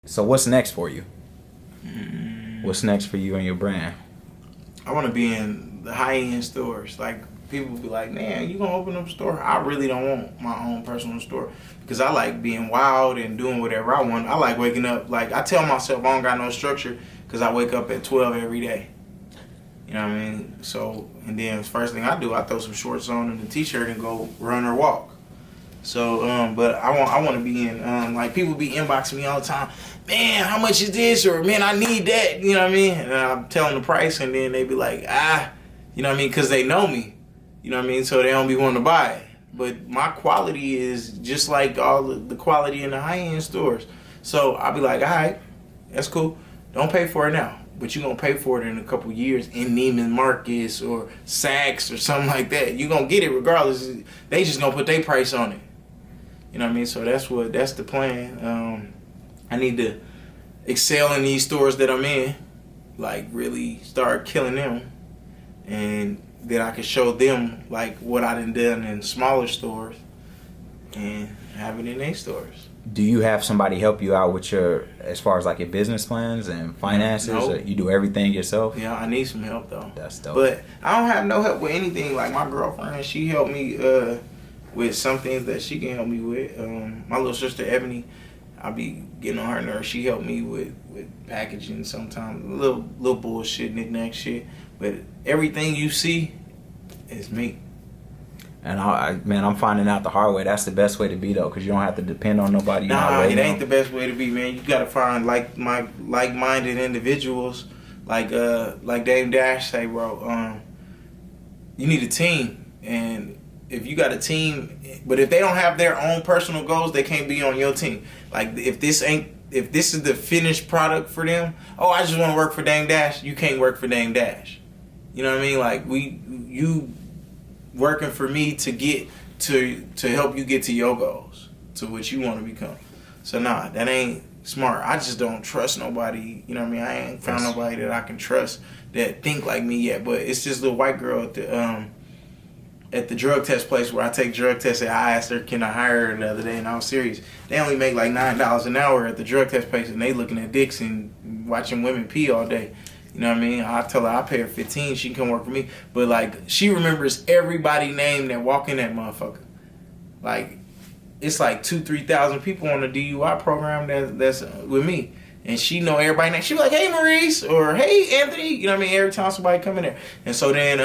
So what's next for you? What's next for you and your brand? I want to be in the high-end stores. Like, people be like, man, you gonna open up a store? I really don't want my own personal store because I like being wild and doing whatever I want. I like waking up. Like, I tell myself I don't got no structure because I wake up at 12 every day. You know what I mean? So, and then first thing I do, I throw some shorts on and a t-shirt and go run or walk. So, but I want to be in, like, people be inboxing me all the time, man, how much is this? Or, man, I need that. You know what I mean? And I'm telling the price, and then they be like, you know what I mean? Because they know me. You know what I mean? So they don't be wanting to buy it. But my quality is just like all the quality in the high-end stores. So I'll be like, all right, that's cool. Don't pay for it now. But you're going to pay for it in a couple years in Neiman Marcus or Saks or something like that. You're going to get it regardless. They just going to put their price on it. You know what I mean? So that's the plan. I need to excel in these stores that I'm in. Like, really start killing them. And then I can show them, like, what I done in smaller stores and have it in their stores. Do you have somebody help you out with as far as like your business plans and finances? No. Or you do everything yourself? Yeah, I need some help though. That's dope. But I don't have no help with anything. Like my girlfriend, she helped me with some things that she can help me with. My little sister Ebony, I be getting on her nerves. She helped me with packaging sometimes, little bullshit, knick-knack shit. But everything you see is me. And I'm finding out the hard way. That's the best way to be though, because you don't have to depend on nobody. Nah, it ain't the best way to be, man. You gotta find like-minded individuals, like Dame Dash say, bro. You need a team, and if you got a team, but if they don't have their own personal goals, they can't be on your team. Like if this is the finished product for them, oh, I just want to work for Dame Dash. You can't work for Dame Dash. You know what I mean? Like you working for me to get to help you get to your goals, to what you want to become. So nah, that ain't smart. I just don't trust nobody. You know what I mean? I ain't found nobody that I can trust that think like me yet. But it's this little white girl at the drug test place where I take drug tests. And I asked her, can I hire her the other day? And I was serious. They only make like $9 an hour at the drug test place, and they looking at dicks and watching women pee all day. You know what I mean? I tell her I pay her $15, she can come work for me. But like, she remembers everybody name that walk in that motherfucker. Like, it's like 2,000-3,000 people on the DUI program that's with me, and she know everybody name. She be like, hey Maurice, or hey Anthony. You know what I mean? Every time somebody come in there. And so then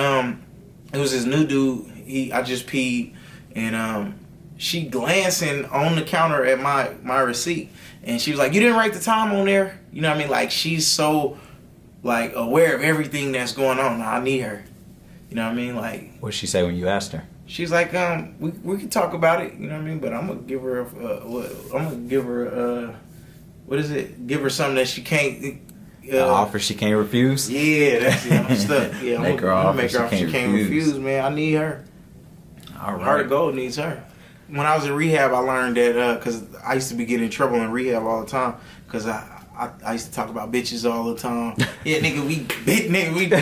it was this new dude. I just peed, and she glancing on the counter at my receipt, and she was like, you didn't write the time on there. You know what I mean? Like, she's so like aware of everything that's going on. I need her. You know what I mean? Like, what'd she say when you asked her? She's like, we can talk about it. You know what I mean? But I'm gonna give her what is it? Give her something that she can't. An offer she can't refuse. Yeah, that's it. I'm stuck. Yeah, make her offer she can't refuse. Man, I need her. All right. Hart of Gold needs her. When I was in rehab, I learned that because I used to be getting in trouble in rehab all the time because I used to talk about bitches all the time. Yeah, nigga, we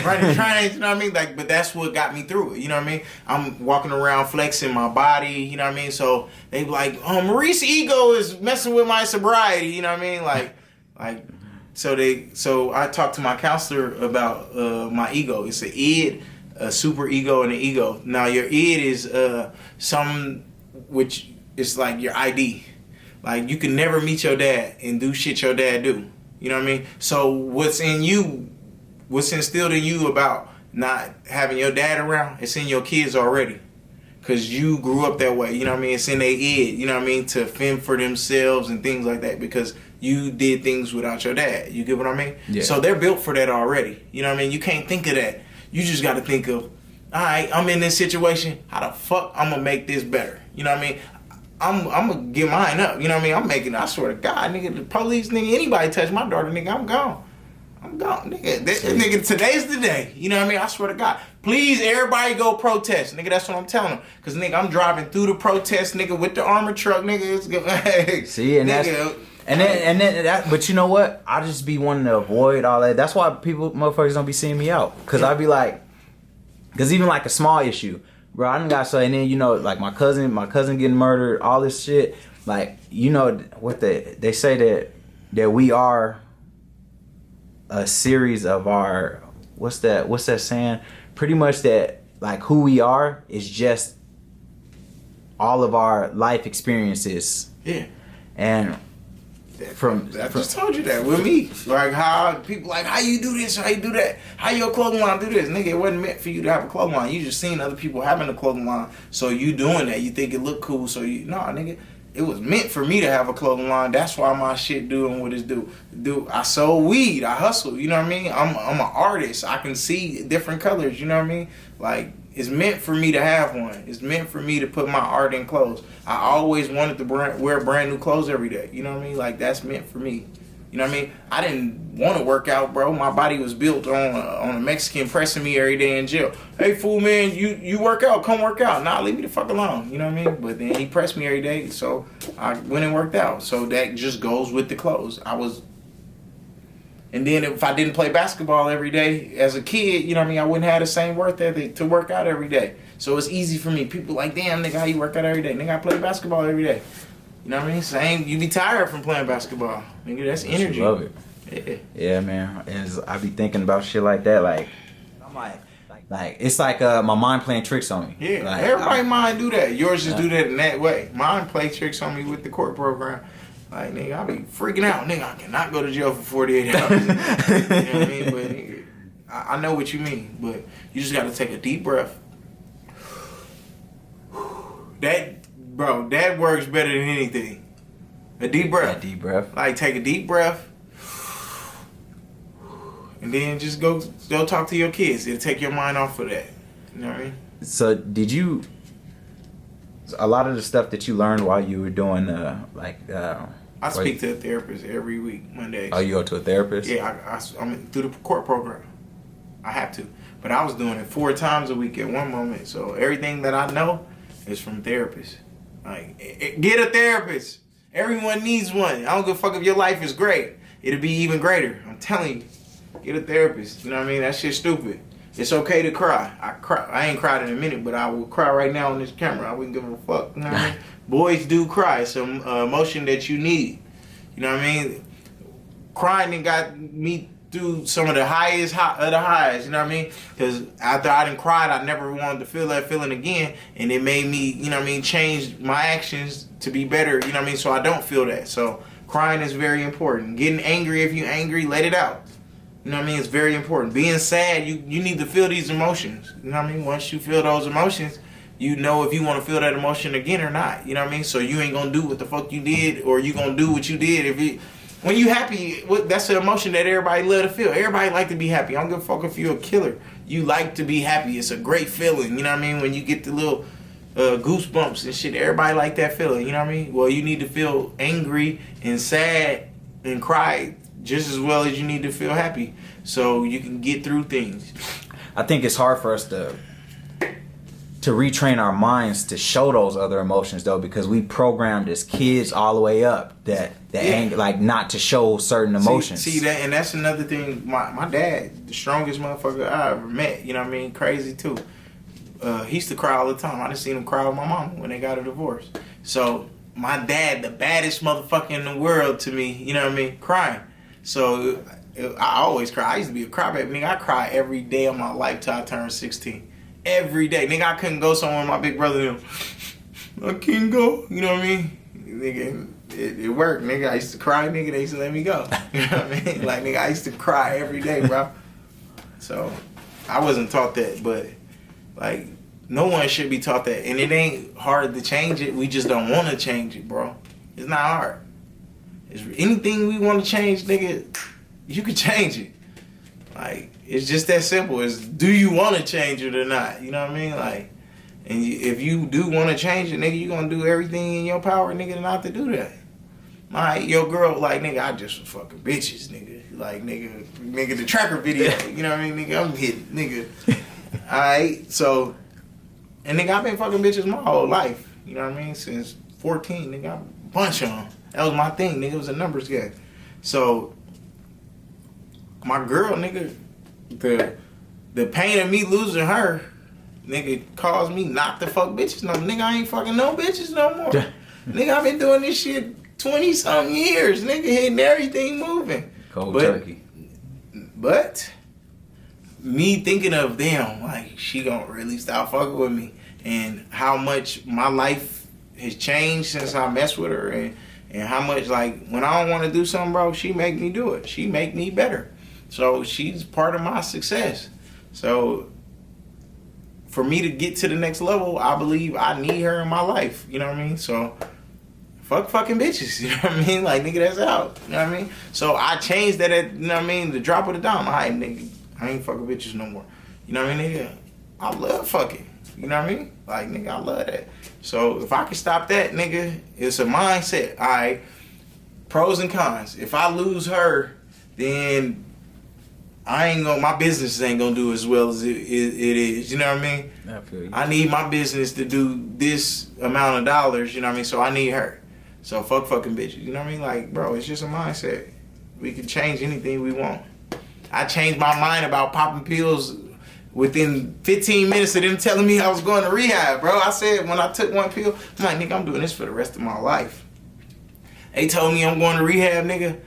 running trains, you know what I mean? Like, but that's what got me through it, you know what I mean? I'm walking around flexing my body, you know what I mean? So they be like, Maurice ego is messing with my sobriety, you know what I mean? So I talked to my counselor about my ego. It's an id, a super ego, and an ego. Now your id is some which is like your ID. Like, you can never meet your dad and do shit your dad do. You know what I mean? So what's instilled in you about not having your dad around, it's in your kids already. Because you grew up that way. You know what I mean? It's in their id, you know what I mean? To fend for themselves and things like that because you did things without your dad. You get what I mean? Yeah. So they're built for that already. You know what I mean? You can't think of that. You just got to think of, all right, I'm in this situation. How the fuck I'm going to make this better? You know what I mean? I'm gonna get mine up. You know what I mean? I swear to God, nigga, the police, nigga, anybody touch my daughter, nigga, I'm gone. Nigga. Nigga, today's the day. You know what I mean? I swear to God. Please, everybody go protest. Nigga, that's what I'm telling them. Because, nigga, I'm driving through the protest, nigga, with the armored truck, nigga. It's good. Hey, see, and nigga, that's but you know what? I just be wanting to avoid all that. That's why motherfuckers don't be seeing me out. Because I be like, because even like a small issue, bro, I done got so, and then, you know, like my cousin getting murdered, all this shit. Like, you know, what they say that that we are a series of our, what's that saying? Pretty much that, like, who we are is just all of our life experiences. Yeah. And I just told you that with me. Like, how people like, how you do this, how you do that, how your clothing line do this. Nigga, it wasn't meant for you to have a clothing line. You just seen other people having a clothing line, so you doing that. You think it look cool, so you, nah, nigga. It was meant for me to have a clothing line. That's why my shit doing what it's do. I sold weed. I hustle. You know what I mean? I'm an artist. I can see different colors. You know what I mean? Like, it's meant for me to have one. It's meant for me to put my art in clothes. I always wanted to wear brand new clothes every day. You know what I mean? Like, that's meant for me. You know what I mean? I didn't want to work out, bro. My body was built on a Mexican pressing me every day in jail. Hey, fool, man, you work out. Come work out. Nah, leave me the fuck alone. You know what I mean? But then he pressed me every day, so I went and worked out. So that just goes with the clothes. And then if I didn't play basketball every day as a kid, you know what I mean, I wouldn't have the same work ethic to work out every day. So it's easy for me. People like, damn, nigga, how you work out every day? Nigga, I play basketball every day. You know what I mean? Same, you be tired from playing basketball. Nigga, that's energy. You love it. Yeah. Yeah, man. And I be thinking about shit like that. Like, I'm like it's like my mind playing tricks on me. Yeah, like, everybody mind do that. Yours just do that in that way. Mine play tricks on me with the court program. Like, nigga, I be freaking out. Nigga, I cannot go to jail for 48 hours. You know what I mean? But nigga, I know what you mean. But you just got to take a deep breath. That works better than anything. A deep breath. A deep breath. Like, take a deep breath. And then just go talk to your kids. It'll take your mind off of that. You know what I mean? So a lot of the stuff that you learned while you were doing I speak to a therapist every week, Mondays. Oh, you go to a therapist? Yeah, I'm through the court program. I have to. But I was doing it 4 times a week at one moment. So everything that I know is from therapists. Like, get a therapist. Everyone needs one. I don't give a fuck if your life is great. It'll be even greater. I'm telling you. Get a therapist. You know what I mean? That shit's stupid. It's okay to cry. I ain't cried in a minute, but I will cry right now on this camera. I wouldn't give a fuck. You know what I mean? Boys do cry. It's an emotion that you need. You know what I mean? Crying got me through some of the highest of the highs. You know what I mean? Because after I done cried, I never wanted to feel that feeling again. And it made me, you know what I mean, change my actions to be better. You know what I mean? So I don't feel that. So crying is very important. Getting angry, if you're angry, let it out. You know what I mean? It's very important. Being sad, you need to feel these emotions. You know what I mean? Once you feel those emotions, you know if you want to feel that emotion again or not. You know what I mean? So you ain't going to do what the fuck you did, or you going to do what you did. When you happy, that's the emotion that everybody love to feel. Everybody like to be happy. I don't give a fuck if you're a killer. You like to be happy. It's a great feeling. You know what I mean? When you get the little goosebumps and shit, everybody like that feeling. You know what I mean? Well, you need to feel angry and sad and cry just as well as you need to feel happy, so you can get through things. I think it's hard for us to retrain our minds to show those other emotions, though, because we programmed as kids all the way up that anger, like, not to show certain emotions. See that, and that's another thing. My dad, the strongest motherfucker I ever met. You know what I mean? Crazy too. He used to cry all the time. I just seen him cry with my mama when they got a divorce. So my dad, the baddest motherfucker in the world to me. You know what I mean? Crying. So I always cry. I used to be a crybaby. Nigga, I cry every day of my life till I turned 16. Every day. Nigga, I couldn't go somewhere with my big brother. I can't go. You know what I mean? Nigga, it worked. Nigga, I used to cry. Nigga, they used to let me go. You know what I mean? Like, nigga, I used to cry every day, bro. So I wasn't taught that, but like, no one should be taught that. And it ain't hard to change it. We just don't want to change it, bro. It's not hard. Anything we want to change, nigga, you can change it. Like, it's just that simple. It's, do you want to change it or not? You know what I mean? Like, and if you do want to change it, nigga, you gonna do everything in your power, nigga, not to do that. Alright, your girl, like, nigga, I just was fucking bitches, nigga. Like, nigga, the tracker video. You know what I mean? Nigga, I'm hitting, nigga. Alright, so, and nigga, I've been fucking bitches my whole life. You know what I mean? Since 14, nigga, I bunch of them. That was my thing, nigga. It was a numbers game. So, my girl, nigga, the pain of me losing her, nigga, caused me not to fuck bitches no more. Nigga, I ain't fucking no bitches no more. Nigga, I've been doing this shit 20-something years, nigga, hitting everything moving. Cold turkey. But me thinking of, damn, like, she gonna really stop fucking with me, and how much my life has changed since I messed with her, and how much, like, when I don't want to do something, bro, she make me do it. She make me better. So she's part of my success. So for me to get to the next level, I believe I need her in my life. You know what I mean? So fuck fucking bitches. You know what I mean? Like, nigga, that's out. You know what I mean? So I changed that at, you know what I mean, the drop of the dime. All right, nigga, I ain't fucking bitches no more. You know what I mean, nigga? I love fucking. You know what I mean? Like, nigga, I love that. So if I can stop that, nigga, it's a mindset. All right, pros and cons. If I lose her, then my business ain't gonna do as well as it is. You know what I mean? I feel you. I need my business to do this amount of dollars. You know what I mean? So I need her. So fuck fucking bitches. You know what I mean? Like, bro, it's just a mindset. We can change anything we want. I changed my mind about popping pills within 15 minutes of them telling me I was going to rehab, bro. I said when I took one pill, I'm like, nigga, I'm doing this for the rest of my life. They told me I'm going to rehab, nigga,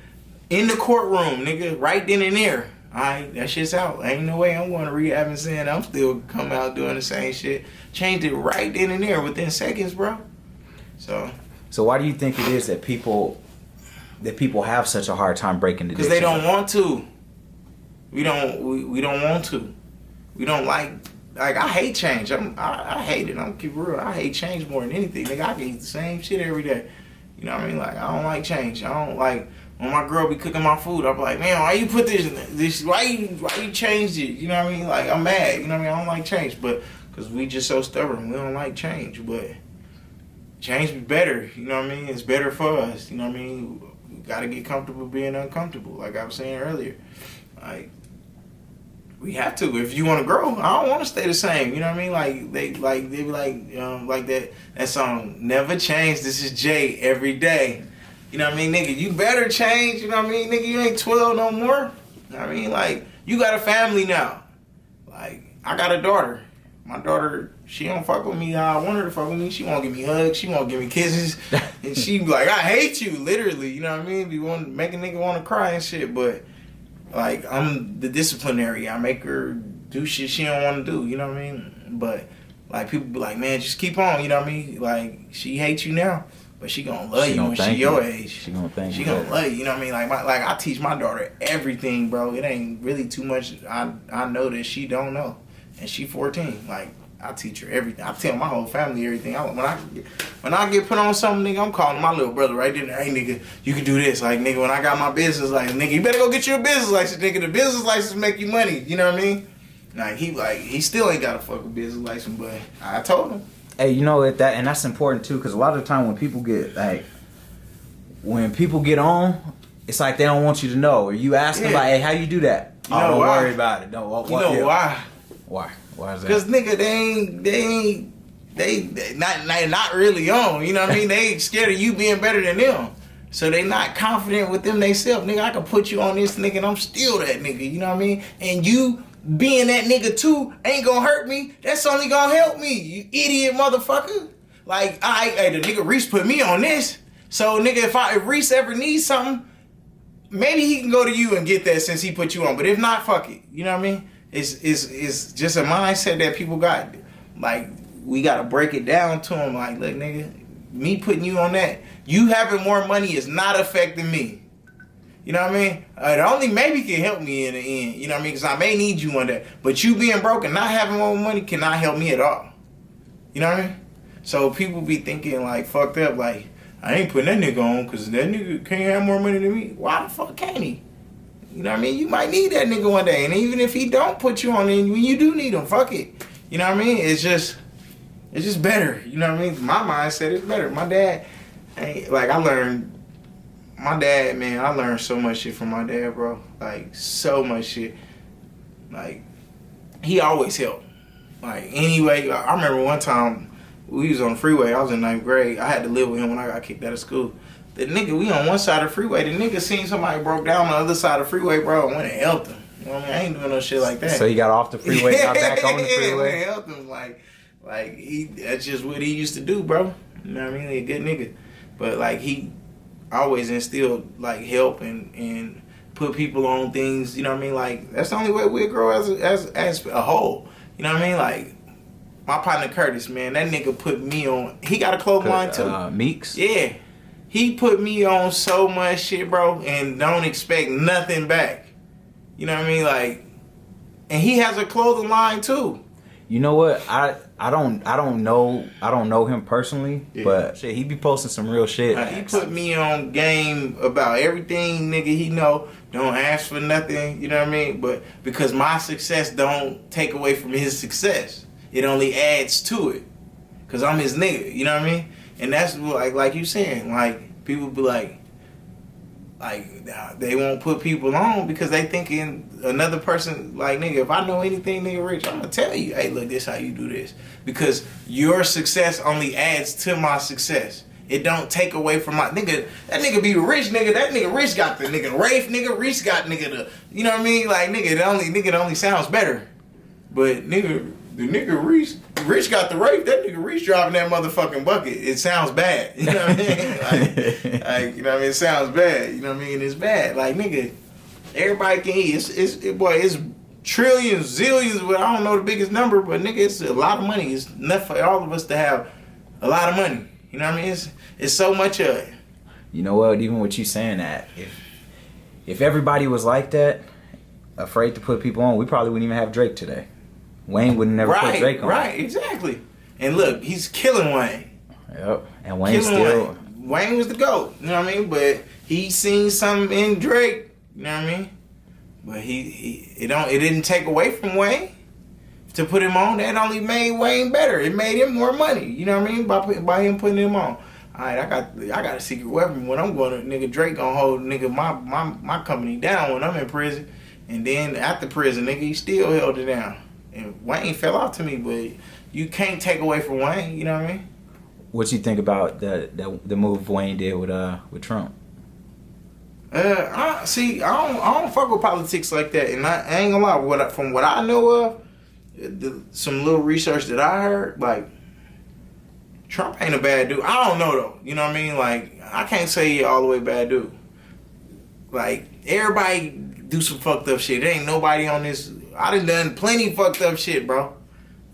in the courtroom, nigga, right then and there. Alright, that shit's out. Ain't no way I'm going to rehab and saying I'm still coming out doing the same shit. Changed it right then and there within seconds, bro. So why do you think it is that people have such a hard time breaking the because they don't want to. We don't want to. We don't like I hate change. I hate it. I'm keep it real. I hate change more than anything. Nigga, I can eat the same shit every day. You know what I mean? Like, I don't like change. I don't like when my girl be cooking my food. I'm like, man, why you put this? Why you changed it? You know what I mean? Like, I'm mad. You know what I mean? I don't like change, but because we just so stubborn, we don't like change. But change be better. You know what I mean? It's better for us. You know what I mean? We gotta get comfortable being uncomfortable. Like I was saying earlier, like. We have to. If you want to grow, I don't want to stay the same. You know what I mean? Like they be like that song, Never Change. This is Jay every day. You know what I mean, nigga? You better change. You know what I mean, nigga? You ain't 12 no more. You know what I mean? Like, you got a family now. Like, I got a daughter. My daughter, she don't fuck with me how I want her to fuck with me. She won't give me hugs. She won't give me kisses. And she be like, I hate you, literally. You know what I mean? Be want make a nigga want to cry and shit, but. Like, I'm the disciplinary. I make her do shit she don't want to do, you know what I mean? But, like, people be like, man, just keep on, you know what I mean? Like, she hates you now, but she gonna love you when she your age. She gonna thank you. She gonna love you, you know what I mean? Like I teach my daughter everything, bro. It ain't really too much I know that she don't know. And she 14. Like, I teach her everything. I tell my whole family everything. When I get put on something, nigga, I'm calling my little brother right there. Hey, nigga, you can do this. Like, nigga, when I got my business license, nigga, you better go get you a business license, nigga. The business license make you money. You know what I mean? He still ain't got a fucking business license, but I told him. Hey, you know and that's important too, because a lot of the time when people get on, it's like they don't want you to know, or you ask them like, hey, how you do that? You know don't why? worry about it. Don't. You know why? Why? Why is that? Because nigga, they not really on. You know what I mean? They ain't scared of you being better than them. So they not confident with them themselves. Nigga, I can put you on this nigga and I'm still that nigga. You know what I mean? And you being that nigga too ain't gonna hurt me. That's only gonna help me, you idiot motherfucker. Like, the nigga Reese put me on this. So nigga, if Reese ever needs something, maybe he can go to you and get that since he put you on. But if not, fuck it. You know what I mean? It's just a mindset that people got. Like, we gotta break it down to them. Like, look, nigga, me putting you on that, you having more money is not affecting me. You know what I mean? It only maybe can help me in the end. You know what I mean? Because I may need you on that. But you being broke and not having more money cannot help me at all. You know what I mean? So people be thinking like fucked up. Like, I ain't putting that nigga on because that nigga can't have more money than me. Why the fuck can't he? You know what I mean? You might need that nigga one day. And even if he don't put you on, then when you do need him, fuck it. You know what I mean? It's just better. You know what I mean? My mindset is better. My dad, I learned so much shit from my dad, bro. Like, so much shit. Like, he always helped. Like, anyway, I remember one time we was on the freeway. I was in 9th grade. I had to live with him when I got kicked out of school. The nigga, we on one side of the freeway. The nigga seen somebody broke down on the other side of the freeway, bro, and went and helped him. You know what I mean? I ain't doing no shit like that. So he got off the freeway, got back on the freeway? Yeah, went and helped him. Like, that's just what he used to do, bro. You know what I mean? He a good nigga. But, like, he always instill like help and put people on things. You know what I mean? Like that's the only way we grow as a whole. You know what I mean? Like my partner Curtis, man, that nigga put me on. He got a clothing line too. Meeks. Yeah, he put me on so much shit, bro, and don't expect nothing back. You know what I mean? Like, and he has a clothing line too. You know what? I don't know him personally, but shit, he be posting some real shit. He put me on game about everything, nigga. He know don't ask for nothing. You know what I mean? But because my success don't take away from his success, it only adds to it. Cause I'm his nigga. You know what I mean? And that's like you saying, like people be like they won't put people on because they thinking another person, like, nigga, if I know anything, nigga, Rich, I'm gonna tell you, hey, look, this how you do this. Because your success only adds to my success. It don't take away from my nigga. That nigga be rich, nigga. That nigga Rich got the nigga Rafe, nigga. Reese got nigga the, you know what I mean? Like, nigga, it only sounds better. But nigga, the nigga Rich got the Rafe. That nigga Reese driving that motherfucking bucket. It sounds bad. You know what I mean? Like, you know what I mean? It sounds bad. You know what I mean? It's bad. Like, nigga, everybody can eat. It's trillions, zillions, but I don't know the biggest number, but nigga, it's a lot of money. It's enough for all of us to have a lot of money. You know what I mean? It's so much of it. You know what? Even with you saying that, if everybody was like that, afraid to put people on, we probably wouldn't even have Drake today. Wayne would never put Drake on. Right, exactly. And look, he's killing Wayne. Yep. And Wayne still. Wayne was the GOAT. You know what I mean? But he seen something in Drake. You know what I mean? But it didn't take away from Wayne to put him on. That only made Wayne better. It made him more money. You know what I mean? By him putting him on. All right, I got a secret weapon. When I'm going to, nigga, Drake gonna hold nigga my company down when I'm in prison, and then after prison, nigga, he still held it down. And Wayne fell off to me, but you can't take away from Wayne. You know what I mean? What you think about the move Wayne did with Trump? I don't fuck with politics like that, and I ain't gonna lie. From what I know of, some little research that I heard, like Trump ain't a bad dude. I don't know though. You know what I mean? Like I can't say he all the way bad dude. Like everybody do some fucked up shit. There ain't nobody on this. I done plenty fucked up shit, bro.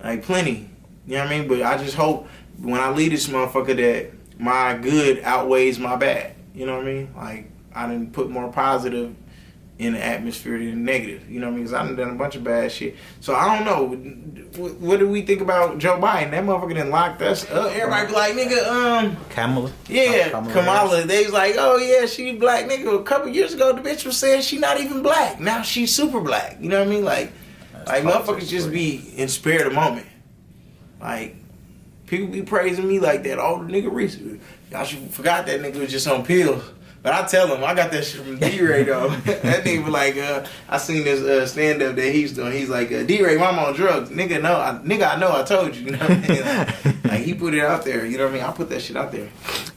Like plenty. You know what I mean? But I just hope when I leave this motherfucker that my good outweighs my bad. You know what I mean? Like I done put more positive in the atmosphere than negative. You know what I mean? Because I done a bunch of bad shit. So I don't know. What do we think about Joe Biden? That motherfucker done locked us up. Everybody be like, nigga, Kamala? Yeah, Kamala. They was like, oh yeah, she black. Nigga, a couple years ago, the bitch was saying she not even black. Now she's super black. You know what I mean? Like motherfuckers just be in spirit of the moment. Like, people be praising me like that. Oh, the nigga Reese. Y'all should forgot that nigga was just on pills. But I tell him, I got that shit from D-Ray, though. That nigga be like, I seen this stand-up that he's doing. He's like, D-Ray, I'm on drugs. Nigga, no, I know, I told you. You know what I mean? Like, he put it out there. You know what I mean? I put that shit out there.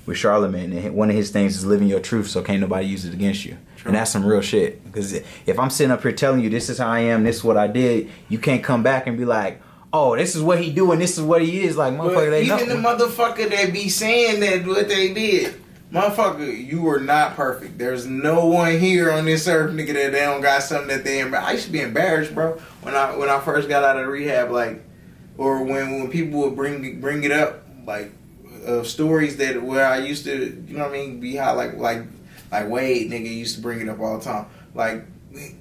With Charlamagne, one of his things is living your truth, so can't nobody use it against you. True. And that's some real shit. Because if I'm sitting up here telling you this is how I am, this is what I did, you can't come back and be like, oh, this is what he do and this is what he is. Like, motherfucker, they know. Even the motherfucker that be saying that what they did. Motherfucker, you are not perfect. There's no one here on this earth, nigga, that they don't got something that they embarrassed. I used to be embarrassed, bro, when I first got out of rehab, like, or when people would bring it up, like, stories that where I used to, you know what I mean, be high, like Wade, nigga, used to bring it up all the time. Like,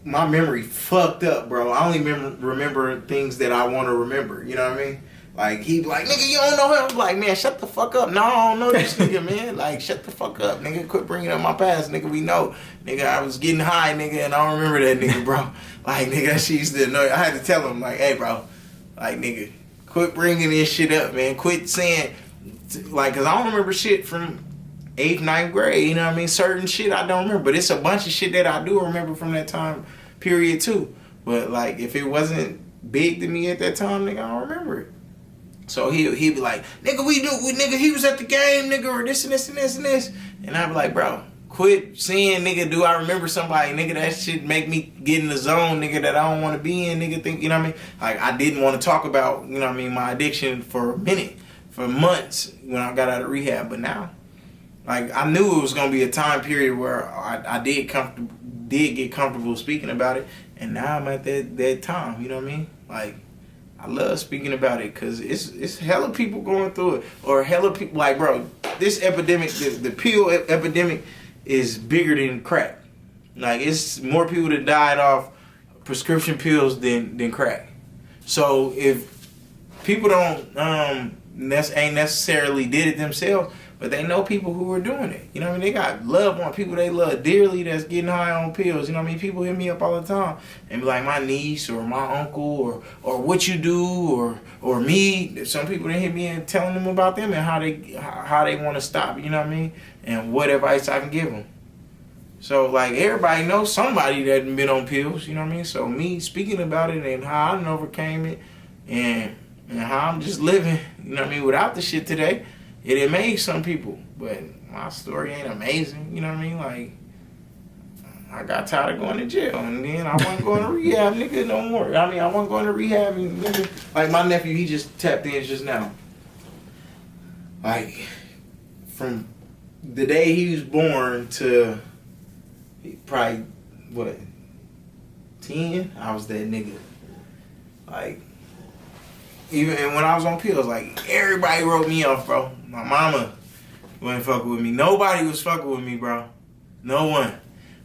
my memory fucked up, bro. I only remember things that I want to remember. You know what I mean? Like, he be like, nigga, you don't know him? I'm like, man, shut the fuck up. No, I don't know this nigga, man. Like, shut the fuck up, nigga. Quit bringing up my past, nigga. We know. Nigga, I was getting high, nigga, and I don't remember that nigga, bro. Like, nigga, that shit used to annoy. I had to tell him, like, hey, bro. Like, nigga, quit bringing this shit up, man. Quit saying, like, because I don't remember shit from 8th, 9th grade. You know what I mean? Certain shit I don't remember. But it's a bunch of shit that I do remember from that time period, too. But, like, if it wasn't big to me at that time, nigga, I don't remember it. So he'd be like, nigga, nigga, he was at the game, nigga, or this and this and this and this. And I'd be like, bro, quit saying, nigga, do I remember somebody, nigga, that shit make me get in the zone, nigga, that I don't want to be in, nigga, think, you know what I mean? Like, I didn't want to talk about, you know what I mean, my addiction for a minute, for months when I got out of rehab. But now, like I knew it was gonna be a time period where I did get comfortable speaking about it, and now I'm at that time. You know what I mean? Like I love speaking about it because it's hella people going through it, or hella people like, bro, this epidemic, the pill epidemic, is bigger than crack. Like it's more people that died off prescription pills than crack. So if people don't ain't necessarily did it themselves, but they know people who are doing it. You know what I mean? They got loved one, people they love dearly that's getting high on pills. You know what I mean? People hit me up all the time and be like, my niece or my uncle or what you do or me. Some people they hit me and telling them about them and how they want to stop. You know what I mean? And what advice I can give them. So like everybody knows somebody that been on pills. You know what I mean? So me speaking about it and how I overcame it and how I'm just living. You know what I mean? Without the shit today. It amazed some people, but my story ain't amazing. You know what I mean? Like, I got tired of going to jail, and then I wasn't going to rehab, nigga, no more. I mean, I wasn't going to rehab, and nigga, like my nephew, he just tapped in just now. Like, from the day he was born to probably, 10, I was that nigga. Like, even and when I was on pills, like, everybody wrote me off, bro. My mama wasn't fucking with me. Nobody was fucking with me, bro. No one.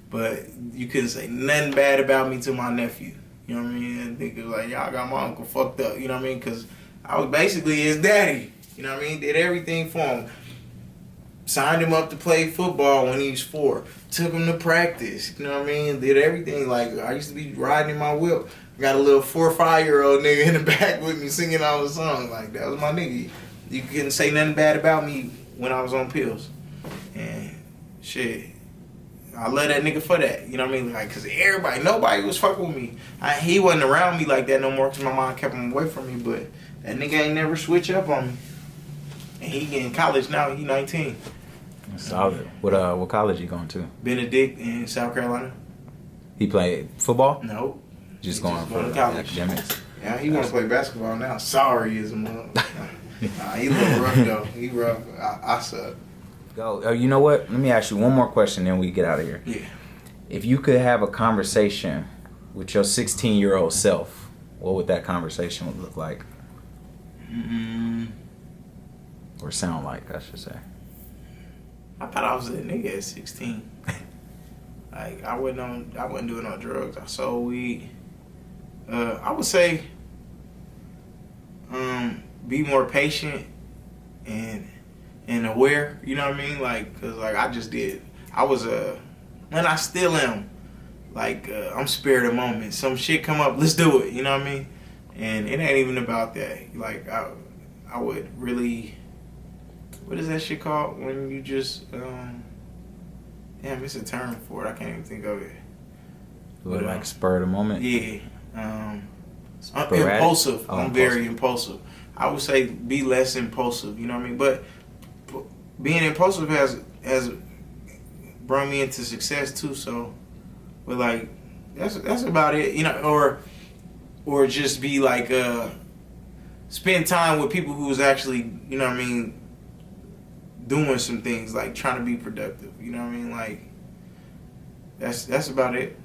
But you couldn't say nothing bad about me to my nephew. You know what I mean? And think it was like, y'all got my uncle fucked up. You know what I mean? Because I was basically his daddy. You know what I mean? Did everything for him. Signed him up to play football when he was 4. Took him to practice. You know what I mean? Did everything. Like, I used to be riding in my whip. Got a little 4 or 5-year-old nigga in the back with me singing all the songs. Like, that was my nigga. You couldn't say nothing bad about me when I was on pills. And shit, I love that nigga for that. You know what I mean? Like, cause nobody was fucking with me. He wasn't around me like that no more cause my mom kept him away from me. But that nigga ain't never switch up on me. And he in college now. He 19. Solid. What college you going to? Benedict in South Carolina. He played football? No. Just going for college. Academics. Yeah, he want to play basketball now. Sorry, is a mother. Nah, he a little rough though. He rough. I suck. Go. You know what? Let me ask you one more question, then we get out of here. Yeah. If you could have a conversation with your 16-year-old self, what would that conversation look like? Or sound like, I should say. I thought I was a nigga at 16. Like I wasn't doing no drugs. I sold weed. I would say, be more patient and aware. You know what I mean? Like, cause like I just did. I was and I still am. Like I'm spared a moment. Some shit come up. Let's do it. You know what I mean? And it ain't even about that. Like I would really. What is that shit called when you just damn, it's a term for it. I can't even think of it. But like spur of the moment? Yeah. I'm impulsive. Oh, I'm very impulsive. I would say be less impulsive, you know what I mean? But being impulsive has brought me into success too, so but like that's about it. You know, or just be like spend time with people who's actually, you know what I mean, doing some things, like trying to be productive. You know what I mean? Like that's about it.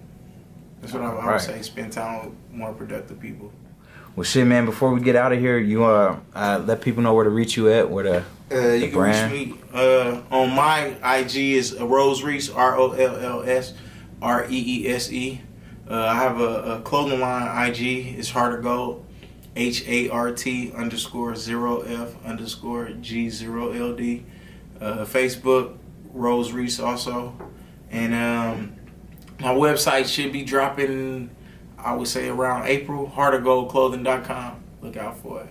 That's what I would say. Spend time with more productive people. Well, shit, man. Before we get out of here, you let people know where to reach you at. Where you can reach me on my IG is Rose Reese, ROLLS REESE. I have a clothing line IG. It's Hart of Gold, HART_0F_G0LD. Facebook Rose Reese also, and my website should be dropping, I would say around April. HartOfGoldClothing.com. Look out for it.